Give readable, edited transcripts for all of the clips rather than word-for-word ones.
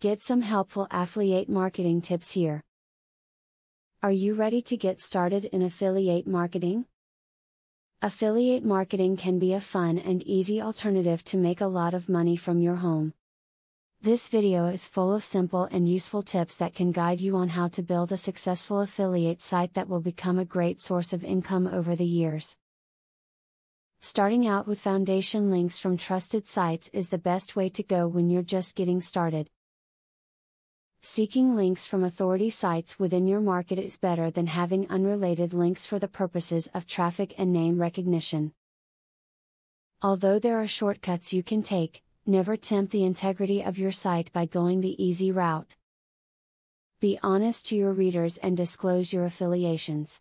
Get some helpful affiliate marketing tips here. Are you ready to get started in affiliate marketing? Affiliate marketing can be a fun and easy alternative to make a lot of money from your home. This video is full of simple and useful tips that can guide you on how to build a successful affiliate site that will become a great source of income over the years. Starting out with foundation links from trusted sites is the best way to go when you're just getting started. Seeking links from authority sites within your market is better than having unrelated links for the purposes of traffic and name recognition. Although there are shortcuts you can take, never tempt the integrity of your site by going the easy route. Be honest to your readers and disclose your affiliations.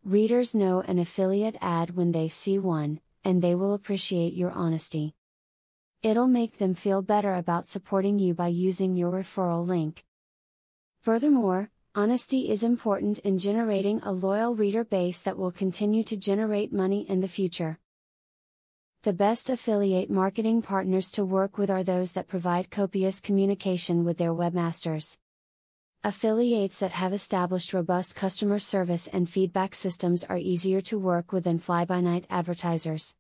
Readers know an affiliate ad when they see one, and they will appreciate your honesty. It'll make them feel better about supporting you by using your referral link. Furthermore, honesty is important in generating a loyal reader base that will continue to generate money in the future. The best affiliate marketing partners to work with are those that provide copious communication with their webmasters. Affiliates that have established robust customer service and feedback systems are easier to work with than fly-by-night advertisers.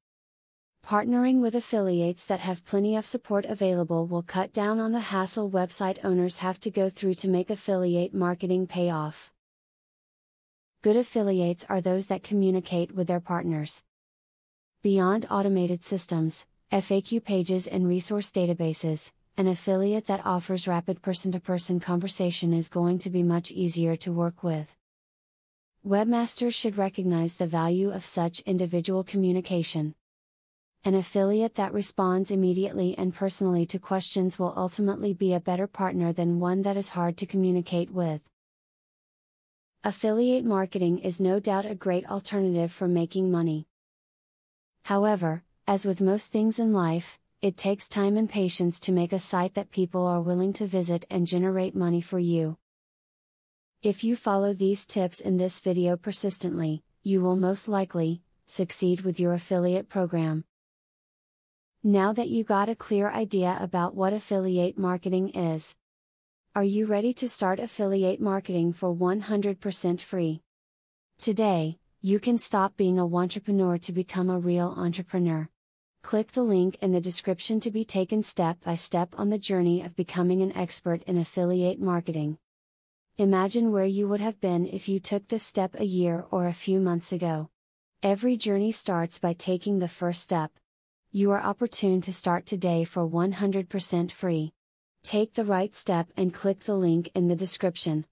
Partnering with affiliates that have plenty of support available will cut down on the hassle website owners have to go through to make affiliate marketing pay off. Good affiliates are those that communicate with their partners. Beyond automated systems, FAQ pages and resource databases, an affiliate that offers rapid person-to-person conversation is going to be much easier to work with. Webmasters should recognize the value of such individual communication. An affiliate that responds immediately and personally to questions will ultimately be a better partner than one that is hard to communicate with. Affiliate marketing is no doubt a great alternative for making money. However, as with most things in life, it takes time and patience to make a site that people are willing to visit and generate money for you. If you follow these tips in this video persistently, you will most likely succeed with your affiliate program. Now that you got a clear idea about what affiliate marketing is, are you ready to start affiliate marketing for 100% free? Today, you can stop being a wantrepreneur to become a real entrepreneur. Click the link in the description to be taken step by step on the journey of becoming an expert in affiliate marketing. Imagine where you would have been if you took this step a year or a few months ago. Every journey starts by taking the first step. You are opportune to start today for 100% free. Take the right step and click the link in the description.